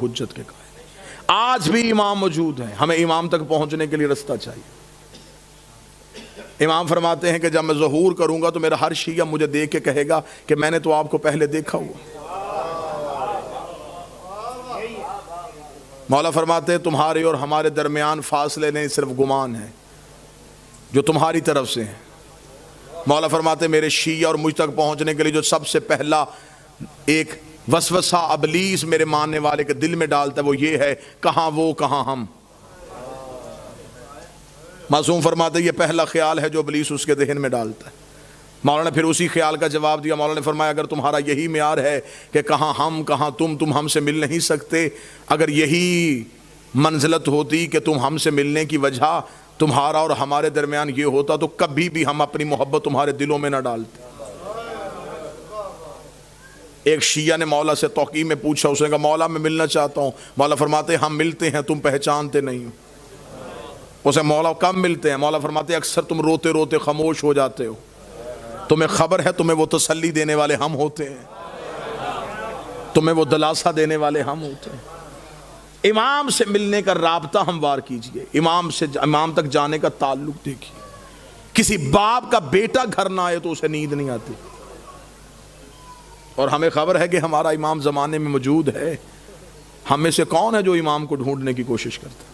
حجت کے قائل ہیں۔ آج بھی امام موجود ہیں، ہمیں امام تک پہنچنے کے لیے رستہ چاہیے۔ امام فرماتے ہیں کہ جب میں ظہور کروں گا تو میرا ہر شیعہ مجھے دیکھ کے کہے گا کہ میں نے تو آپ کو پہلے دیکھا ہوا۔ مولا فرماتے ہیں تمہارے اور ہمارے درمیان فاصلے نہیں، صرف گمان ہے جو تمہاری طرف سے ہیں۔ مولا فرماتے ہیں میرے شیعہ اور مجھ تک پہنچنے کے لیے جو سب سے پہلا ایک وسوسہ ابلیس میرے ماننے والے کے دل میں ڈالتا ہے وہ یہ ہے، کہاں وہ کہاں ہم۔ معصوم فرماتے ہیں یہ پہلا خیال ہے جو ابلیس اس کے ذہن میں ڈالتا ہے۔ مولا نے پھر اسی خیال کا جواب دیا، مولا نے فرمایا اگر تمہارا یہی معیار ہے کہ کہاں ہم کہاں تم ہم سے مل نہیں سکتے، اگر یہی منزلت ہوتی کہ تم ہم سے ملنے کی وجہ تمہارا اور ہمارے درمیان یہ ہوتا تو کبھی بھی ہم اپنی محبت تمہارے دلوں میں نہ ڈالتے۔ ایک شیعہ نے مولا سے توقیع میں پوچھا، اس نے کہا مولا میں ملنا چاہتا ہوں۔ مولا فرماتے ہیں ہم ملتے ہیں، تم پہچانتے نہیں ہو۔ اسے مولا کم ملتے ہیں؟ مولا فرماتے ہیں اکثر تم روتے روتے خاموش ہو جاتے ہو، تمہیں خبر ہے تمہیں وہ تسلی دینے والے ہم ہوتے ہیں، تمہیں وہ دلاسا دینے والے ہم ہوتے ہیں۔ امام سے ملنے کا رابطہ ہموار کیجئے، امام سے امام تک جانے کا تعلق دیکھیے۔ کسی باپ کا بیٹا گھر نہ آئے تو اسے نیند نہیں آتی، اور ہمیں خبر ہے کہ ہمارا امام زمانے میں موجود ہے۔ ہم میں سے کون ہے جو امام کو ڈھونڈنے کی کوشش کرتا ہے؟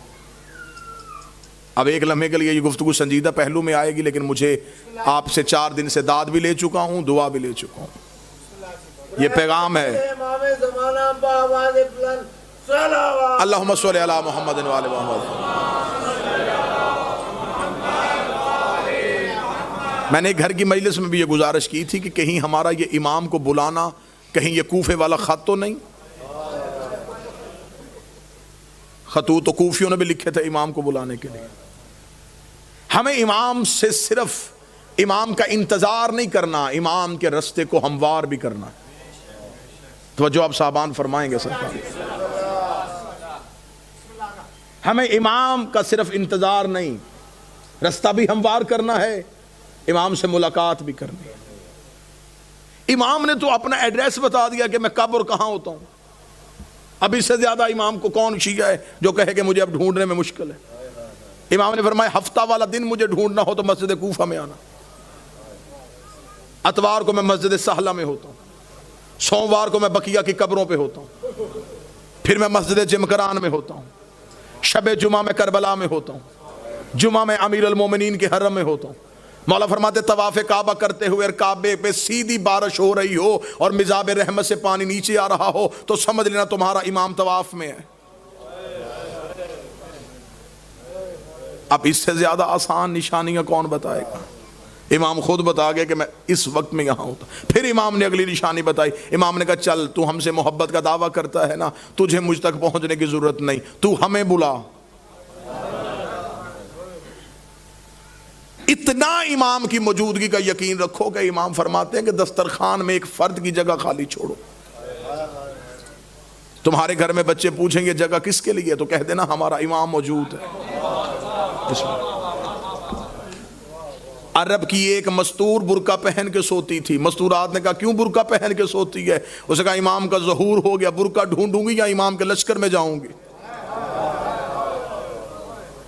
اب ایک لمحے کے لیے یہ گفتگو سنجیدہ پہلو میں آئے گی، لیکن مجھے آپ سے 4 دن سے داد بھی لے چکا ہوں، دعا بھی لے چکا ہوں۔ یہ پیغام ہے، اللہم صلی علی محمد و آل محمد۔ میں نے ایک گھر کی مجلس میں بھی یہ گزارش کی تھی کہ کہیں ہمارا یہ امام کو بلانا کہیں یہ کوفے والا خط تو نہیں؟ خطوط تو کوفیوں نے بھی لکھے تھے امام کو بلانے کے لیے۔ ہمیں امام سے صرف امام کا انتظار نہیں کرنا، امام کے رستے کو ہموار بھی کرنا۔ توجہ آپ صاحبان فرمائیں گے سرکار؟ ہمیں امام کا صرف انتظار نہیں، رستہ بھی ہموار کرنا ہے، امام سے ملاقات بھی کرنی ہے۔ امام نے تو اپنا ایڈریس بتا دیا کہ میں کب اور کہاں ہوتا ہوں۔ اب اس سے زیادہ امام کو کون شیعہ ہے جو کہے کہ مجھے اب ڈھونڈنے میں مشکل ہے؟ امام نے فرمایا ہفتہ والا دن مجھے ڈھونڈنا ہو تو مسجد کوفہ میں آنا، اتوار کو میں مسجد سہلہ میں ہوتا ہوں، سوموار کو میں بقیہ کی قبروں پہ ہوتا ہوں، پھر میں مسجد جمکران میں ہوتا ہوں، شب جمعہ میں کربلا میں ہوتا ہوں، جمعہ میں امیر المومنین کے حرم میں ہوتا ہوں۔ مولا فرماتے طواف کعبہ کرتے ہوئے اور کعبے پہ سیدھی بارش ہو رہی ہو اور مزاب رحمت سے پانی نیچے آ رہا ہو تو سمجھ لینا تمہارا امام طواف میں ہے۔ اب اس سے زیادہ آسان نشانیاں کون بتائے گا؟ امام خود بتا گیا کہ میں اس وقت میں یہاں ہوتا۔ پھر امام نے اگلی نشانی بتائی، امام نے کہا چل تو ہم سے محبت کا دعویٰ کرتا ہے نا، تجھے مجھ تک پہنچنے کی ضرورت نہیں، تو ہمیں بلا۔ اتنا امام کی موجودگی کا یقین رکھو کہ امام فرماتے ہیں کہ دسترخوان میں ایک فرد کی جگہ خالی چھوڑو۔ تمہارے گھر میں بچے پوچھیں گے جگہ کس کے لیے تو کہہ دینا ہمارا امام موجود ہے۔ عرب کی ایک مستور برقع پہن کے سوتی تھی، مستورات نے کہا کیوں برقع پہن کے سوتی ہے؟ اس نے کہا امام کا ظہور ہو گیا، برقع ڈھونڈوں گی یا امام کے لشکر میں جاؤں گی؟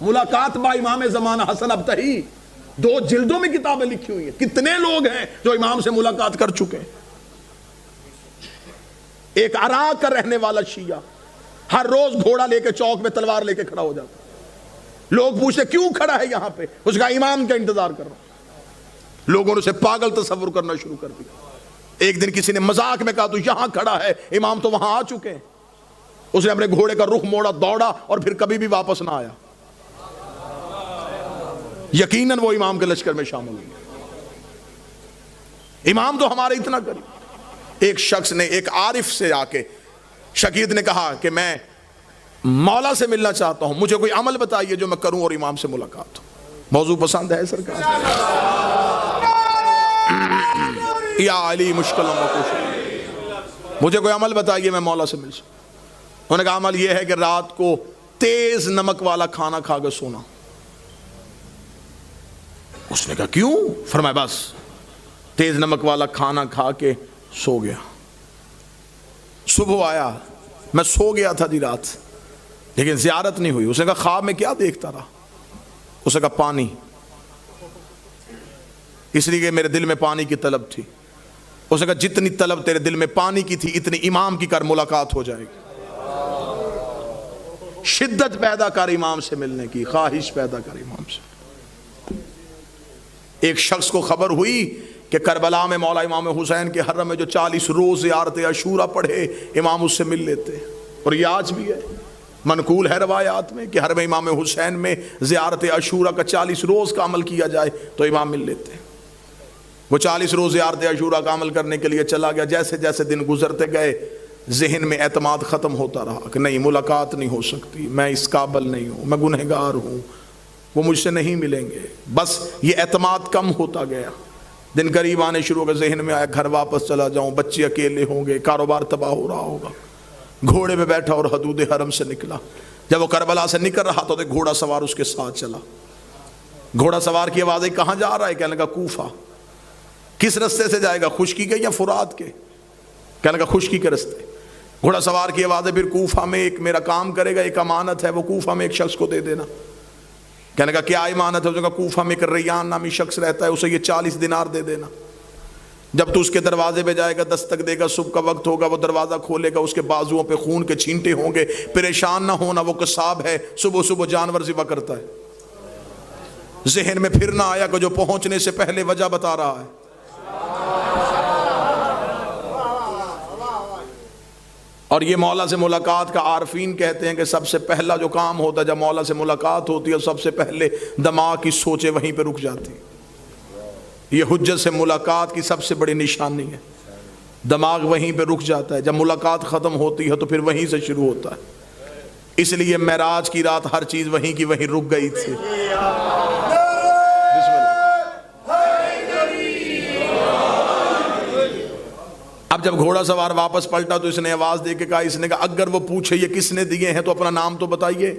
ملاقات با امام زمانہ حسن ابتہی، 2 جلدوں میں کتابیں لکھی ہوئی ہیں۔ کتنے لوگ ہیں جو امام سے ملاقات کر چکے ہیں؟ ایک عراق کا رہنے والا شیعہ ہر روز گھوڑا لے کے چوک میں تلوار لے کے کھڑا ہو جاتا، لوگ پوچھتے کیوں کھڑا ہے یہاں پہ؟ اس کا امام کا انتظار کر رہا ہوں۔ لوگوں نے اسے پاگل تصور کرنا شروع کر دیا۔ ایک دن کسی نے مذاق میں کہا تو یہاں کھڑا ہے، امام تو وہاں آ چکے ہیں۔ اس نے اپنے گھوڑے کا رخ موڑا، دوڑا اور پھر کبھی بھی واپس نہ آیا۔ یقیناً وہ امام کے لشکر میں شامل ہوئی۔ امام تو ہمارے اتنا قریب۔ ایک شخص نے ایک عارف سے آ کے شقیق نے کہا کہ میں مولا سے ملنا چاہتا ہوں، مجھے کوئی عمل بتائیے جو میں کروں اور امام سے ملاقات ہو۔ موضوع پسند ہے سرکار؟ یا علی مشکلوں میں کچھ، مجھے کوئی عمل بتائیے میں مولا سے مل سکوں۔ انہوں نے کہا عمل یہ ہے کہ رات کو تیز نمک والا کھانا کھا کے سونا۔ اس نے کہا کیوں؟ فرمایا بس تیز نمک والا کھانا کھا کے سو گیا۔ صبح آیا میں سو گیا تھا جی رات، لیکن زیارت نہیں ہوئی۔ اس نے کہا خواب میں کیا دیکھتا رہا؟ اس نے کہا پانی، اس لیے کہ میرے دل میں پانی کی طلب تھی۔ اس نے کہا جتنی طلب تیرے دل میں پانی کی تھی اتنی امام کی کر، ملاقات ہو جائے گی۔ شدت پیدا کر امام سے ملنے کی، خواہش پیدا کر امام سے۔ ایک شخص کو خبر ہوئی کہ کربلا میں مولا امام حسین کے حرم میں جو 40 روز زیارت عاشورہ پڑھے، امام اس سے مل لیتے، اور یہ آج بھی ہے، منقول ہے روایات میں کہ حرم امام حسین میں زیارت عاشورہ کا 40 روز کا عمل کیا جائے تو امام مل لیتے۔ وہ 40 روز زیارت عاشورہ کا عمل کرنے کے لیے چلا گیا، جیسے جیسے دن گزرتے گئے ذہن میں اعتماد ختم ہوتا رہا کہ نہیں، ملاقات نہیں ہو سکتی، میں اس قابل نہیں ہوں، میں گنہگار ہوں، وہ مجھ سے نہیں ملیں گے۔ بس یہ اعتماد کم ہوتا گیا، دن قریب آنے شروع ہو گئے، ذہن میں آیا گھر واپس چلا جاؤں، بچے اکیلے ہوں گے، کاروبار تباہ ہو رہا ہوگا۔ گھوڑے پہ بیٹھا اور حدود حرم سے نکلا۔ جب وہ کربلا سے نکل رہا تو گھوڑا سوار اس کے ساتھ چلا۔ گھوڑا سوار کی آواز آئی، کہاں جا رہا ہے؟ کہنے لگا کوفہ۔ کس رستے سے جائے گا، خشکی کے یا فرات کے؟ کہنے لگا خشکی کے رستے۔ گھوڑا سوار کی آواز ہے، پھر کوفہ میں ایک میرا کام کرے گا، ایک امانت ہے، وہ کوفہ میں ایک شخص کو دے دینا۔ کہنے لگا کیا امانت ہے؟ اس نے کہا کوفہ میں ایک ریان نامی شخص رہتا ہے، اسے یہ 40 دینار دے دینا۔ جب تو اس کے دروازے پہ جائے گا، دستک دے گا، صبح کا وقت ہوگا، وہ دروازہ کھولے گا، اس کے بازوؤں پہ خون کے چھینٹے ہوں گے، پریشان نہ ہونا، وہ قصاب ہے، صبح صبح جانور ذبح کرتا ہے۔ ذہن میں پھر نہ آیا کہ جو پہنچنے سے پہلے وجہ بتا رہا ہے۔ اور یہ مولا سے ملاقات کا عارفین کہتے ہیں کہ سب سے پہلا جو کام ہوتا ہے جب مولا سے ملاقات ہوتی ہے، سب سے پہلے دماغ کی سوچیں وہیں پہ رک جاتی۔ یہ حجت سے ملاقات کی سب سے بڑی نشانی ہے، دماغ وہیں پہ رک جاتا ہے۔ جب ملاقات ختم ہوتی ہے تو پھر وہیں سے شروع ہوتا ہے۔ اس لیے معراج کی رات ہر چیز وہیں کی وہیں رک گئی تھی۔ اب جب گھوڑا سوار واپس پلٹا تو اس نے آواز دے کے کہا، اس نے کہا اگر وہ پوچھے یہ کس نے دیے ہیں تو اپنا نام تو بتائیے۔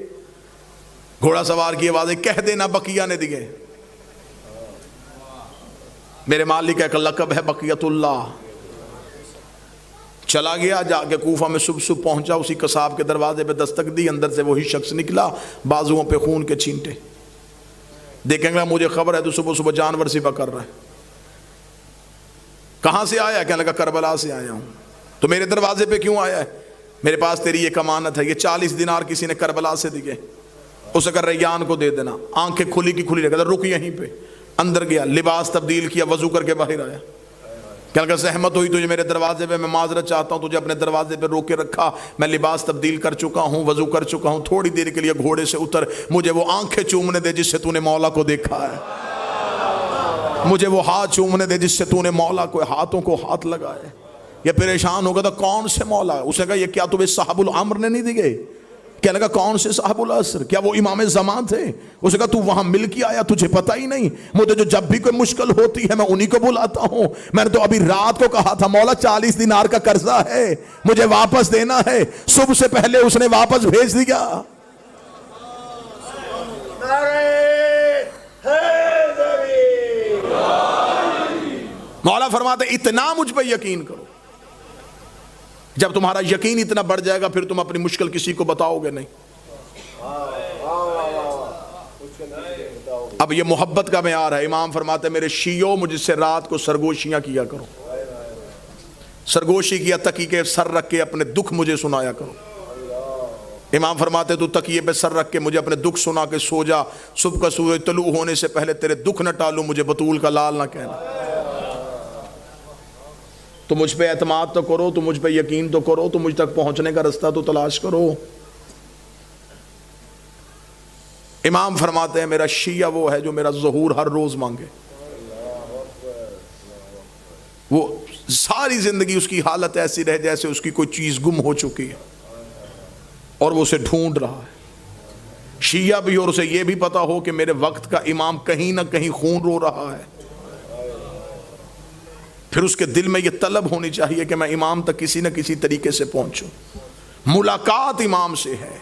گھوڑا سوار کی آواز ہے، کہہ دینا بقیہ نے دیے۔ میرے مالک کا ایک لقب ہے بقیت اللہ۔ چلا گیا، جا کے کوفہ میں صبح پہنچا، اسی قصاب کے دروازے پہ دستک دی، اندر سے وہی شخص نکلا، بازوؤں پہ خون کے چھینٹے۔ دیکھیں گے مجھے خبر ہے تو صبح صبح جانور ذبح کر رہا ہے۔ کہاں سے آیا؟ کہنے لگا کربلا سے آیا ہوں۔ تو میرے دروازے پہ کیوں آیا ہے؟ میرے پاس تیری ایک امانت ہے، یہ 40 دینار کسی نے کربلا سے دیے، اسے کہا ریان کو دے دینا۔ آنکھیں کھلی کی کھلی رکھ، رک یہیں پہ۔ اندر گیا، لباس تبدیل کیا، وضو کر کے باہر آیا۔ کہنے لگا زحمت ہوئی تجھے میرے دروازے پہ، میں معذرت چاہتا ہوں، تجھے اپنے دروازے پہ روک کے رکھا، میں لباس تبدیل کر چکا ہوں، وضو کر چکا ہوں، تھوڑی دیر کے لیے گھوڑے سے اتر، مجھے وہ آنکھیں چومنے دے جس سے تو نے مولا کو دیکھا ہے، مجھے وہ ہاتھ چومنے دے جس سے تو نے مولا کو ہاتھوں کو ہاتھ لگائے۔ یہ پریشان ہوگا تھا کون سے مولا؟ اس نے کہا یہ کیا تمہیں صاحب الامر نے نہیں دیے؟ کہنے لگا کون سے صاحب العصر؟ کیا وہ امام زمان تھے؟ اس نے کہا تو وہاں مل کے آیا، تجھے پتہ ہی نہیں؟ مجھے جو جب بھی کوئی مشکل ہوتی ہے میں انہی کو بلاتا ہوں۔ میں نے تو ابھی رات کو کہا تھا مولا 40 دینار کا قرضہ ہے، مجھے واپس دینا ہے، صبح سے پہلے اس نے واپس بھیج دیا۔ مولا فرماتے اتنا مجھ پہ یقین کرو، جب تمہارا یقین اتنا بڑھ جائے گا پھر تم اپنی مشکل کسی کو بتاؤ گے نہیں۔ اب یہ محبت کا معیار ہے۔ امام فرماتے میرے شیعوں مجھ سے رات کو سرگوشیاں کیا کرو، سرگوشی کیا تکیے کے سر رکھ کے اپنے دکھ مجھے سنایا کرو۔ امام فرماتے تو تکیے پہ سر رکھ کے مجھے اپنے دکھ سنا کے سو جا، صبح کا سورج طلوع ہونے سے پہلے تیرے دکھ نہ ٹالوں، مجھے بطول کا لال نہ کہنا۔ تو مجھ پہ اعتماد تو کرو، تو مجھ پہ یقین تو کرو، تو مجھ تک پہنچنے کا رستہ تو تلاش کرو۔ امام فرماتے ہیں میرا شیعہ وہ ہے جو میرا ظہور ہر روز مانگے، وہ ساری زندگی اس کی حالت ایسی رہے جیسے اس کی کوئی چیز گم ہو چکی ہے اور وہ اسے ڈھونڈ رہا ہے۔ شیعہ بھی اور اسے یہ بھی پتا ہو کہ میرے وقت کا امام کہیں نہ کہیں خون رو رہا ہے، پھر اس کے دل میں یہ طلب ہونی چاہیے کہ میں امام تک کسی نہ کسی طریقے سے پہنچوں۔ ملاقات امام سے ہے،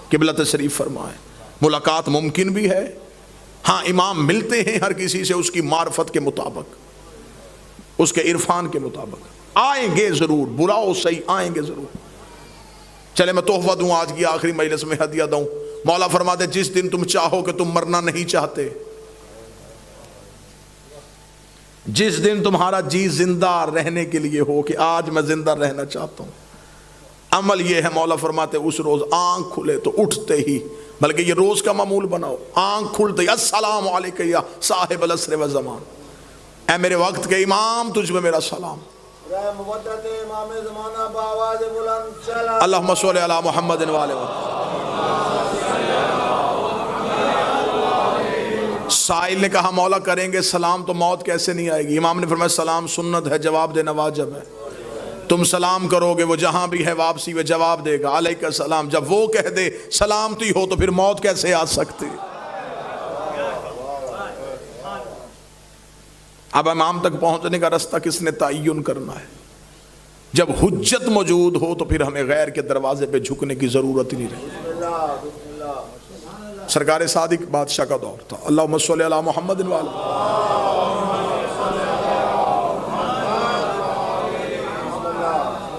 قبلہ تشریف فرمائے، ملاقات ممکن بھی ہے۔ ہاں امام ملتے ہیں ہر کسی سے اس کی معرفت کے مطابق، اس کے عرفان کے مطابق، آئیں گے ضرور، برا ہو صحیح آئیں گے ضرور۔ چلے میں تحفہ دوں آج کی آخری مجلس میں، ہدیہ دوں. مولا فرماتے جس دن تم چاہو کہ تم مرنا نہیں چاہتے، جس دن تمہارا جی زندہ رہنے کے لیے ہو کہ آج میں زندہ رہنا چاہتا ہوں، عمل یہ ہے مولا فرماتے اس روز آنکھ کھلے تو اٹھتے ہی، بلکہ یہ روز کا معمول بناؤ، آنکھ کھلتے ہی السلام علیکم یا صاحب العصر والزمان، اے میرے وقت کے امام تجھ میں میرا سلام. اللہم صلی علی محمد وآلہ سائل نے کہا مولا کریں گے سلام تو موت کیسے نہیں آئے گی؟ امام نے فرمایا سلام سنت ہے، جواب دینا واجب ہے. تم سلام کرو گے وہ جہاں بھی ہے واپسی میں جواب دے گا علیکہ السلام. جب وہ کہہ دے سلامتی ہو تو پھر موت کیسے آ سکتی؟ اب امام تک پہنچنے کا رستہ کس نے تعین کرنا ہے؟ جب حجت موجود ہو تو پھر ہمیں غیر کے دروازے پہ جھکنے کی ضرورت ہی نہیں رہی. سرکار صادق بادشاہ کا دور تھا. اللہم صلی علی محمد وآلہ.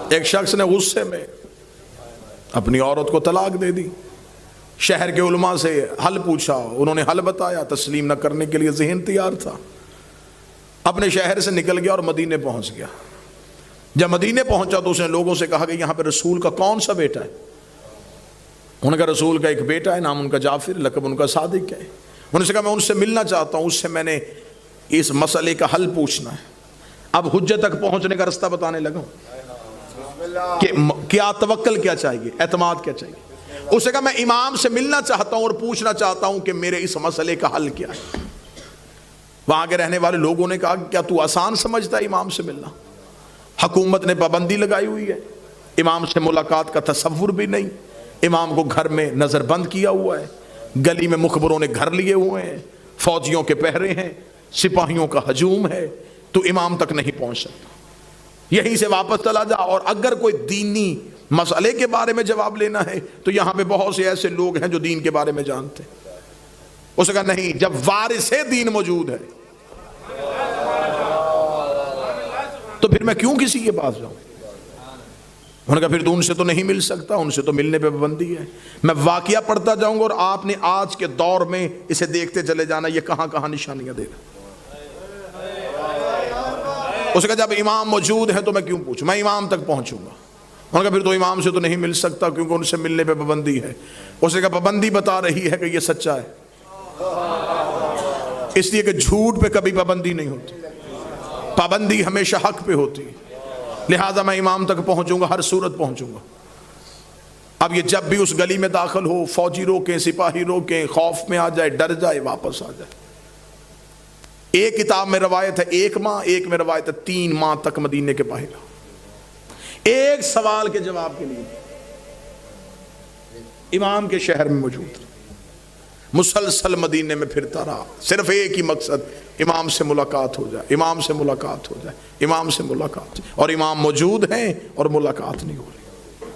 ایک شخص نے غصے میں اپنی عورت کو طلاق دے دی. شہر کے علماء سے حل پوچھا، انہوں نے حل بتایا، تسلیم نہ کرنے کے لیے ذہن تیار تھا. اپنے شہر سے نکل گیا اور مدینے پہنچ گیا. جب مدینے پہنچا تو اس نے لوگوں سے کہا کہ یہاں پہ رسول کا کون سا بیٹا ہے؟ انہوں نے کہا رسول کا ایک بیٹا ہے، نام ان کا جعفر، لقب ان کا صادق ہے. انہوں نے کہا میں ان سے ملنا چاہتا ہوں، اس سے میں نے اس مسئلے کا حل پوچھنا ہے. اب حجت تک پہنچنے کا رستہ بتانے لگا کہ کیا توکل کیا چاہیے، اعتماد کیا چاہیے. اس نے کہا میں امام سے ملنا چاہتا ہوں اور پوچھنا چاہتا ہوں کہ میرے اس مسئلے کا حل کیا ہے. وہاں کے رہنے والے لوگوں نے کہا کہ کیا تو آسان سمجھتا ہے امام سے ملنا؟ حکومت نے پابندی لگائی ہوئی ہے، امام سے ملاقات کا تصور بھی نہیں. امام کو گھر میں نظر بند کیا ہوا ہے، گلی میں مخبروں نے گھر لیے ہوئے ہیں، فوجیوں کے پہرے ہیں، سپاہیوں کا ہجوم ہے، تو امام تک نہیں پہنچ سکتا. یہیں سے واپس چلا جا. اور اگر کوئی دینی مسئلے کے بارے میں جواب لینا ہے تو یہاں پہ بہت سے ایسے لوگ ہیں جو دین کے بارے میں جانتے ہیں. اس نے کہا نہیں، جب وارث دین موجود ہے تو پھر میں کیوں کسی کے پاس جاؤں؟ انہوں نے کہا پھر تو ان سے تو نہیں مل سکتا، ان سے تو ملنے پہ پابندی ہے. میں واقعہ پڑھتا جاؤں گا اور آپ نے آج کے دور میں اسے دیکھتے چلے جانا یہ کہاں کہاں نشانیاں دے گا. اس نے کہا جب امام موجود ہے تو میں کیوں پوچھوں، میں امام تک پہنچوں گا. انہوں نے کہا پھر تو امام سے تو نہیں مل سکتا کیونکہ ان سے ملنے پہ پابندی ہے. اس نے کہا پابندی بتا رہی ہے کہ یہ سچا ہے، اس لیے کہ جھوٹ پہ کبھی پابندی نہیں ہوتی، پابندی ہمیشہ حق پہ ہوتی. لہٰذا میں امام تک پہنچوں گا، ہر صورت پہنچوں گا. اب یہ جب بھی اس گلی میں داخل ہو، فوجی روکیں، سپاہی روکیں، خوف میں آ جائے، ڈر جائے، واپس آ جائے. ایک کتاب میں روایت ہے 1 ماہ، ایک میں روایت ہے 3 ماہ تک مدینے کے باہر ایک سوال کے جواب کے لیے امام کے شہر میں موجود. مسلسل مدینے میں پھرتا رہا، صرف ایک ہی مقصد، امام سے ملاقات ہو جائے، امام سے ملاقات ہو جائے، امام سے ملاقات. اور امام موجود ہیں اور ملاقات نہیں ہو رہی.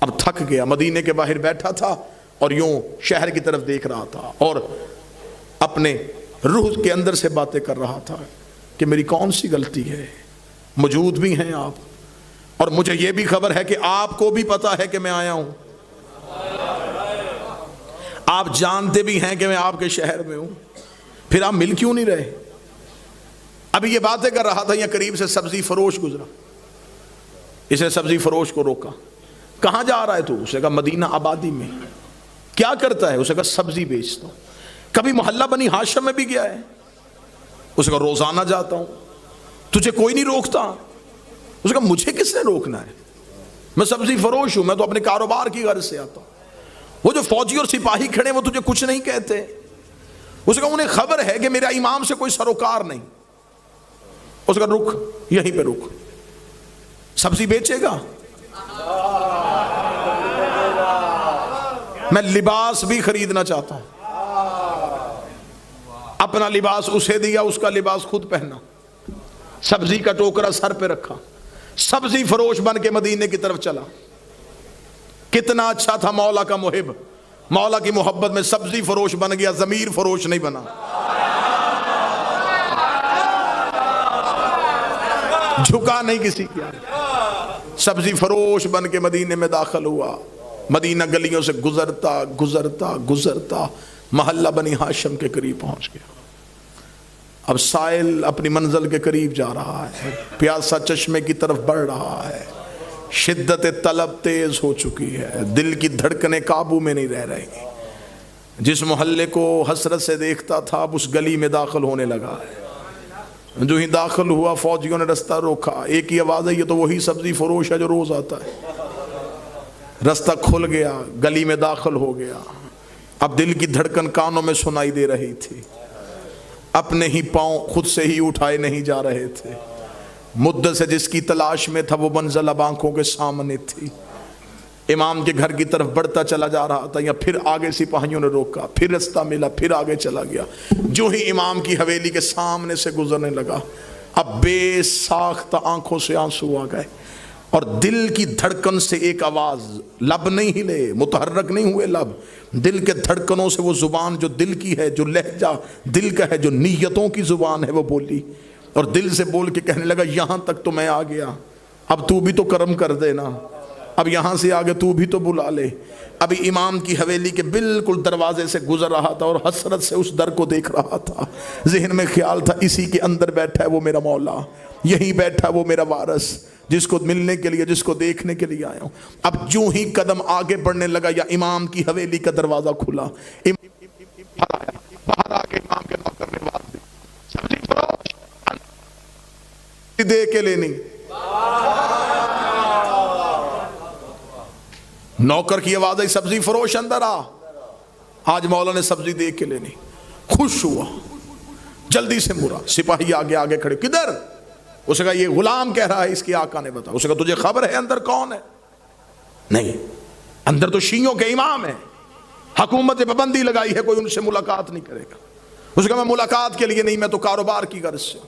اب تھک گیا، مدینے کے باہر بیٹھا تھا اور یوں شہر کی طرف دیکھ رہا تھا اور اپنے روح کے اندر سے باتیں کر رہا تھا کہ میری کون سی غلطی ہے. موجود بھی ہیں آپ اور مجھے یہ بھی خبر ہے کہ آپ کو بھی پتا ہے کہ میں آیا ہوں، آپ جانتے بھی ہیں کہ میں آپ کے شہر میں ہوں، پھر آپ مل کیوں نہیں رہے؟ ابھی یہ باتیں کر رہا تھا، یہ قریب سے سبزی فروش گزرا. اس نے سبزی فروش کو روکا. کہاں جا رہا ہے تو؟ اسے کہا مدینہ آبادی میں. کیا کرتا ہے؟ اسے کہا سبزی بیچتا ہوں. کبھی محلہ بنی ہاشم میں بھی گیا ہے؟ اسے کہا روزانہ جاتا ہوں. تجھے کوئی نہیں روکتا؟ اسے کہا مجھے کس نے روکنا ہے، میں سبزی فروش ہوں، میں تو اپنے کاروبار کی غرض سے آتا ہوں. وہ جو فوجی اور سپاہی کھڑے وہ تجھے کچھ نہیں کہتے؟ اسے کہا انہیں خبر ہے کہ میرا امام سے کوئی سروکار نہیں. اسے کہا رک، یہیں پہ رک. سبزی بیچے گا؟ میں لباس بھی خریدنا چاہتا ہوں. اپنا لباس اسے دیا، اس کا لباس خود پہنا، سبزی کا ٹوکرا سر پہ رکھا، سبزی فروش بن کے مدینے کی طرف چلا. کتنا اچھا تھا مولا کا محب، مولا کی محبت میں سبزی فروش بن گیا، ضمیر فروش نہیں بنا. جھکا نہیں کسی کی. سبزی فروش بن کے مدینے میں داخل ہوا. مدینہ گلیوں سے گزرتا گزرتا گزرتا محلہ بنی ہاشم کے قریب پہنچ گیا. اب سائل اپنی منزل کے قریب جا رہا ہے, پیاسا چشمے کی طرف بڑھ رہا ہے, شدت طلب تیز ہو چکی ہے, دل کی دھڑکنیں قابو میں نہیں رہ رہی. جس محلے کو حسرت سے دیکھتا تھا اب اس گلی میں داخل ہونے لگا ہے. جو ہی داخل ہوا فوجیوں نے رستہ روکا. ایک ہی آواز ہے, یہ تو وہی سبزی فروش ہے جو روز آتا ہے. رستہ کھل گیا, گلی میں داخل ہو گیا. اب دل کی دھڑکن کانوں میں سنائی دے رہی تھی. اپنے ہی پاؤں خود سے ہی اٹھائے نہیں جا رہے تھے. مدت سے جس کی تلاش میں تھا وہ منزل اب آنکھوں کے سامنے تھی. امام کے گھر کی طرف بڑھتا چلا جا رہا تھا, یا پھر آگے سپاہیوں نے روکا, پھر رستہ ملا, پھر آگے چلا گیا. جو ہی امام کی حویلی کے سامنے سے گزرنے لگا اب بے ساختہ آنکھوں سے آنسو آ گئے, اور دل کی دھڑکن سے ایک آواز, لب نہیں ہلے, متحرک نہیں ہوئے لب, دل کے دھڑکنوں سے وہ زبان جو دل کی ہے, جو لہجہ دل کا ہے, جو نیتوں کی زبان ہے, وہ بولی. اور دل سے بول کے کہنے لگا, یہاں تک تو میں آ گیا, اب تو بھی تو کرم کر دینا, اب یہاں سے آگے تو بھی تو بلا لے. ابھی امام کی حویلی کے بالکل دروازے سے گزر رہا تھا اور حسرت سے اس در کو دیکھ رہا تھا. ذہن میں خیال تھا, اسی کے اندر بیٹھا ہے وہ میرا مولا, یہیں بیٹھا وہ میرا وارث, جس کو ملنے کے لیے, جس کو دیکھنے کے لیے آیا ہوں. اب جو ہی قدم آگے بڑھنے لگا یا امام کی حویلی کا دروازہ کھلا, باہر آ کے امام کے نوکر نے آواز دی, سبزی فروش دے کے لینی. نوکر کی آواز آئی, سبزی فروش اندر آ. آج مولا نے سبزی دے کے لینی. خوش ہوا, جلدی سے مرا. سپاہی آگے آگے کھڑے, کدھر؟ اسے کہا یہ غلام کہہ رہا ہے, اس کی آقا نے بتا. اسے کہا تجھے خبر ہے اندر کون ہے؟ نہیں, اندر تو شیعوں کے امام ہیں, حکومت نے پابندی لگائی ہے, کوئی ان سے ملاقات نہیں کرے گا. اسے کہا میں ملاقات کے لیے نہیں, میں تو کاروبار کی غرض سے.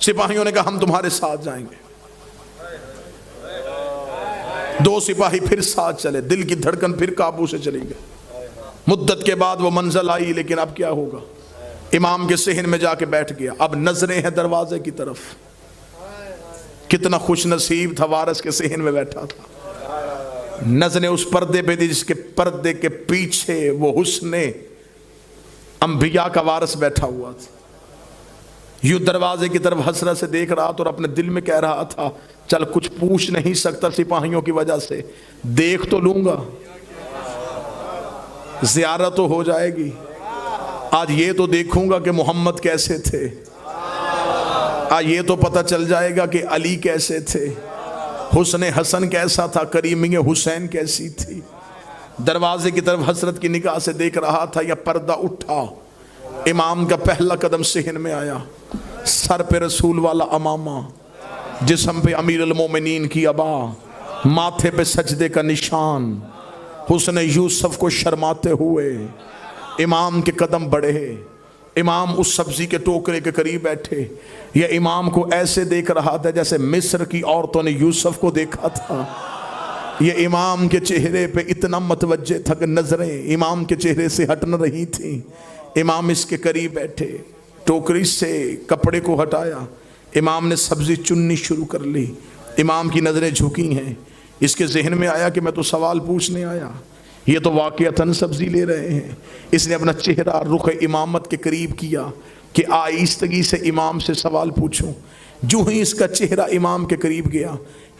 سپاہیوں نے کہا ہم تمہارے ساتھ جائیں گے. دو سپاہی پھر ساتھ چلے, دل کی دھڑکن پھر قابو سے چلی گئی. مدت کے بعد وہ منزل آئی, لیکن اب کیا ہوگا؟ امام کے صحن میں جا کے بیٹھ گیا. اب نظریں ہیں دروازے کی طرف. کتنا خوش نصیب تھا, وارث کے صحن میں بیٹھا تھا. نظریں اس پردے پہ تھی جس کے پردے کے پیچھے وہ حسن انبیاء کا وارث بیٹھا ہوا تھا. یوں دروازے کی طرف حسرت سے دیکھ رہا تھا اور اپنے دل میں کہہ رہا تھا, چل کچھ پوچھ نہیں سکتا سپاہیوں کی وجہ سے, دیکھ تو لوں گا, زیارت تو ہو جائے گی. آج یہ تو دیکھوں گا کہ محمد کیسے تھے, آج یہ تو پتہ چل جائے گا کہ علی کیسے تھے, حسن حسن کیسا تھا, کریمی حسین کیسی تھی. دروازے کی طرف حسرت کی نگاہ سے دیکھ رہا تھا, یا پردہ اٹھا. امام کا پہلا قدم صحن میں آیا, سر پہ رسول والا امامہ, جسم پہ امیر المومنین کی عبا, ماتھے پہ سجدے کا نشان. حسن یوسف کو شرماتے ہوئے امام کے قدم بڑھے. امام اس سبزی کے ٹوکرے کے قریب بیٹھے. یہ امام کو ایسے دیکھ رہا تھا جیسے مصر کی عورتوں نے یوسف کو دیکھا تھا. یہ امام کے چہرے پہ اتنا متوجہ تھا کہ نظریں امام کے چہرے سے ہٹ نہ رہی تھیں. امام اس کے قریب بیٹھے, ٹوکری سے کپڑے کو ہٹایا. امام نے سبزی چننی شروع کر لی. امام کی نظریں جھکی ہیں. اس کے ذہن میں آیا کہ میں تو سوال پوچھنے آیا, یہ تو واقعتاً سبزی لے رہے ہیں. اس نے اپنا چہرہ رخ امامت کے قریب کیا کہ آہستگی سے امام سے سوال پوچھوں. جو ہی اس کا چہرہ امام کے قریب گیا,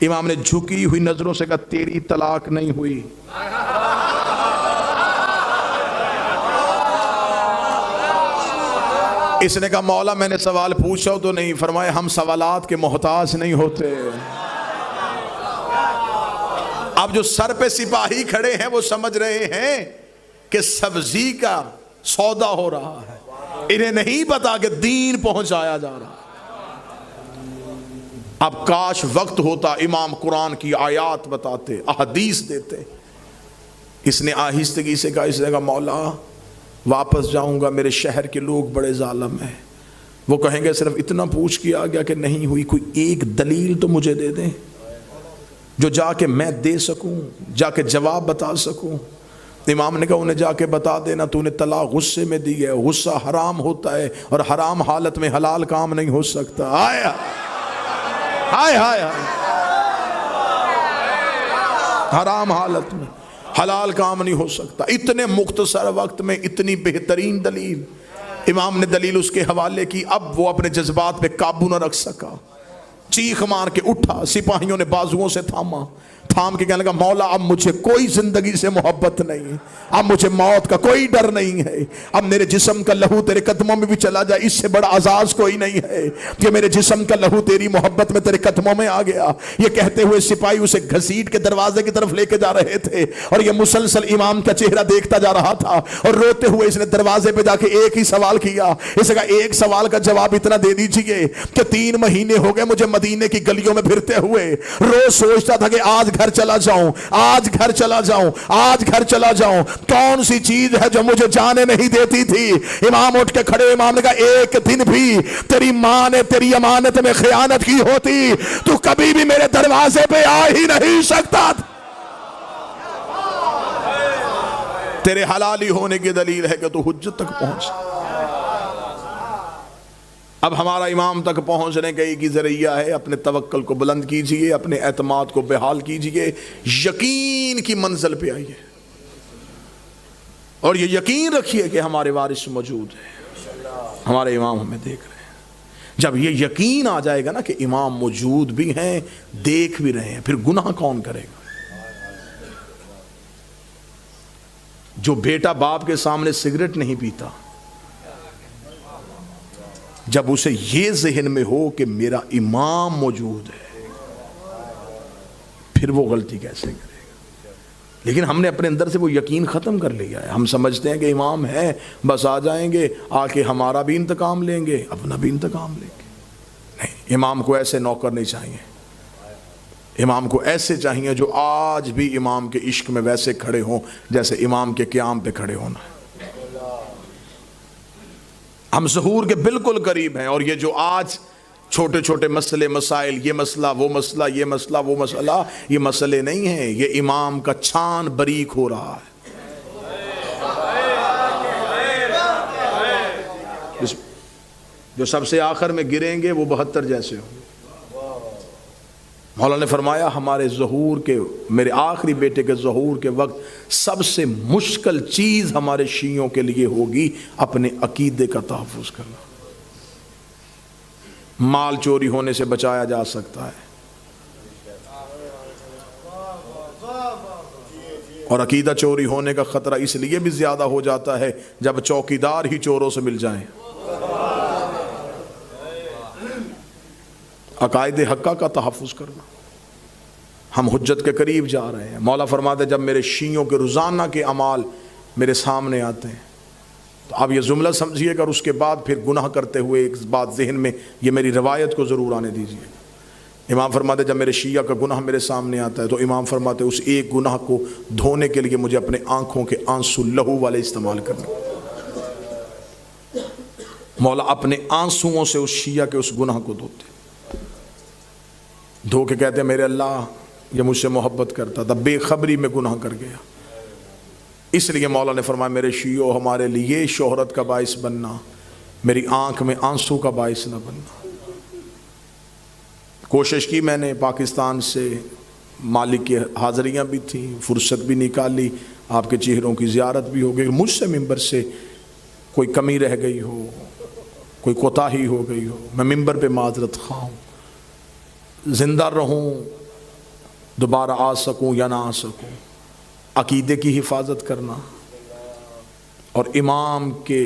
امام نے جھکی ہوئی نظروں سے کہا, تیری طلاق نہیں ہوئی. اس نے کہا مولا میں نے سوال پوچھا تو نہیں. فرمایا ہم سوالات کے محتاج نہیں ہوتے. اب جو سر پہ سپاہی کھڑے ہیں وہ سمجھ رہے ہیں کہ سبزی کا سودا ہو رہا ہے, انہیں نہیں پتا کہ دین پہنچایا جا رہا ہے. اب کاش وقت ہوتا امام قرآن کی آیات بتاتے, احادیث دیتے. اس نے آہستگی سے کہا, اس نے کہا مولا واپس جاؤں گا, میرے شہر کے لوگ بڑے ظالم ہیں, وہ کہیں گے صرف اتنا پوچھ کے آ گیا کہ نہیں ہوئی, کوئی ایک دلیل تو مجھے دے دیں جو جا کے میں دے سکوں, جا کے جواب بتا سکوں. امام نے کہا انہیں جا کے بتا دینا تو نے طلاق غصے میں دی ہے, غصہ حرام ہوتا ہے اور حرام حالت میں حلال کام نہیں ہو سکتا. آیا ہائے ہائے ہائے, حرام حالت میں حلال کام نہیں ہو سکتا. اتنے مختصر وقت میں اتنی بہترین دلیل. امام نے دلیل اس کے حوالے کی. اب وہ اپنے جذبات پہ قابو نہ رکھ سکا, چیخ مار کے اٹھا, سپاہیوں نے بازوؤں سے تھام کے کہنے لگا مولا اب مجھے کوئی زندگی سے محبت نہیں, اب مجھے موت کا کوئی ڈر نہیں ہے, اب میرے جسم کا لہو تیرے قدموں میں بھی چلا جائے اس سے بڑا عزاز کوئی نہیں ہے کہ میرے جسم کا لہو تیری محبت میں تیرے قدموں میں آ گیا. یہ کہتے ہوئے سپاہی اسے گھسیٹ کے دروازے کی طرف لے کے جا رہے تھے اور یہ مسلسل امام کا چہرہ دیکھتا جا رہا تھا, اور روتے ہوئے اس نے دروازے پہ جا کے ایک ہی سوال کیا. اس کا ایک سوال کا جواب اتنا دے دیجئے کہ 3 مہینے ہو گئے مجھے مدینے کی گلیوں میں پھرتے ہوئے, روز سوچتا تھا کہ آج گھر چلا جاؤں, آج گھر چلا جاؤں, آج گھر چلا جاؤں, کون سی چیز ہے جو مجھے جانے نہیں دیتی تھی. امام اٹھ کے کھڑے, امام نے کہا ایک دن بھی تیری ماں نے تیری امانت میں خیانت کی ہوتی تو کبھی بھی میرے دروازے پہ آ ہی نہیں سکتا. تیرے حلالی ہونے کی دلیل ہے کہ تو حجت تک پہنچ. اب ہمارا امام تک پہنچنے کا ایک ہی ذریعہ ہے, اپنے توکل کو بلند کیجئے, اپنے اعتماد کو بحال کیجئے, یقین کی منزل پہ آئیے اور یہ یقین رکھیے کہ ہمارے وارث موجود ہیں, ہمارے امام ہمیں دیکھ رہے ہیں. جب یہ یقین آ جائے گا نا کہ امام موجود بھی ہیں, دیکھ بھی رہے ہیں, پھر گناہ کون کرے گا. جو بیٹا باپ کے سامنے سگریٹ نہیں پیتا, جب اسے یہ ذہن میں ہو کہ میرا امام موجود ہے, پھر وہ غلطی کیسے کرے گا. لیکن ہم نے اپنے اندر سے وہ یقین ختم کر لیا ہے. ہم سمجھتے ہیں کہ امام ہے, بس آ جائیں گے, آ کے ہمارا بھی انتقام لیں گے, اپنا بھی انتقام لیں گے. نہیں, امام کو ایسے نوکر نہیں چاہیے. امام کو ایسے چاہیے جو آج بھی امام کے عشق میں ویسے کھڑے ہوں جیسے امام کے قیام پہ کھڑے ہونا. ہم ظہور کے بالکل قریب ہیں, اور یہ جو آج چھوٹے چھوٹے مسئلے مسائل, یہ مسئلہ وہ مسئلہ, یہ مسئلہ وہ مسئلہ, یہ مسئلے نہیں ہیں, یہ امام کا چھان باریک ہو رہا ہے. جو سب سے آخر میں گریں گے وہ 72 جیسے ہوں. مولا نے فرمایا ہمارے ظہور کے, میرے آخری بیٹے کے ظہور کے وقت سب سے مشکل چیز ہمارے شیعوں کے لیے ہوگی اپنے عقیدے کا تحفظ کرنا. مال چوری ہونے سے بچایا جا سکتا ہے, اور عقیدہ چوری ہونے کا خطرہ اس لیے بھی زیادہ ہو جاتا ہے جب چوکیدار ہی چوروں سے مل جائیں. عقائد حقہ کا تحفظ کرنا. ہم حجت کے قریب جا رہے ہیں. مولا فرماتے جب میرے شیعوں کے روزانہ کے اعمال میرے سامنے آتے ہیں تو آپ یہ جملہ سمجھیے گا, اور اس کے بعد پھر گناہ کرتے ہوئے ایک بات ذہن میں, یہ میری روایت کو ضرور آنے دیجیے. امام فرماتے جب میرے شیعہ کا گناہ میرے سامنے آتا ہے تو امام فرماتے اس ایک گناہ کو دھونے کے لیے مجھے اپنے آنکھوں کے آنسو لہو والے استعمال کرنے. مولا اپنے آنسوؤں سے اس شیعہ کے اس گناہ کو دھوتے, دھو کے کہتے ہیں میرے اللہ یہ مجھ سے محبت کرتا تھا, بے خبری میں گناہ کر گیا. اس لیے مولا نے فرمایا میرے شیعوں ہمارے لیے شہرت کا باعث بننا, میری آنکھ میں آنسو کا باعث نہ بننا. کوشش کی میں نے, پاکستان سے مالک کی حاضریاں بھی تھیں, فرصت بھی نکالی, آپ کے چہروں کی زیارت بھی ہو گئی. مجھ سے ممبر سے کوئی کمی رہ گئی ہو, کوئی کوتاہی ہو گئی ہو, میں ممبر پہ معذرت خواہ ہوں. زندہ رہوں, دوبارہ آ سکوں یا نہ آ سکوں, عقیدے کی حفاظت کرنا اور امام کے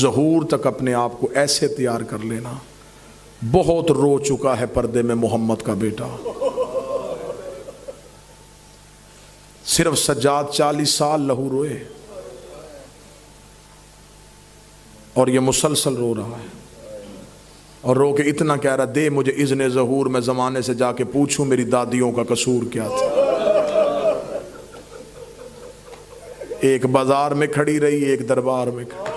ظہور تک اپنے آپ کو ایسے تیار کر لینا. بہت رو چکا ہے پردے میں محمد کا بیٹا. صرف سجاد 40 سال لہو روئے اور یہ مسلسل رو رہا ہے, اور رو کے اتنا کہہ رہا دے مجھے اذن ظہور, میں زمانے سے جا کے پوچھوں میری دادیوں کا قصور کیا تھا. ایک بازار میں کھڑی رہی, ایک دربار میں کھڑی.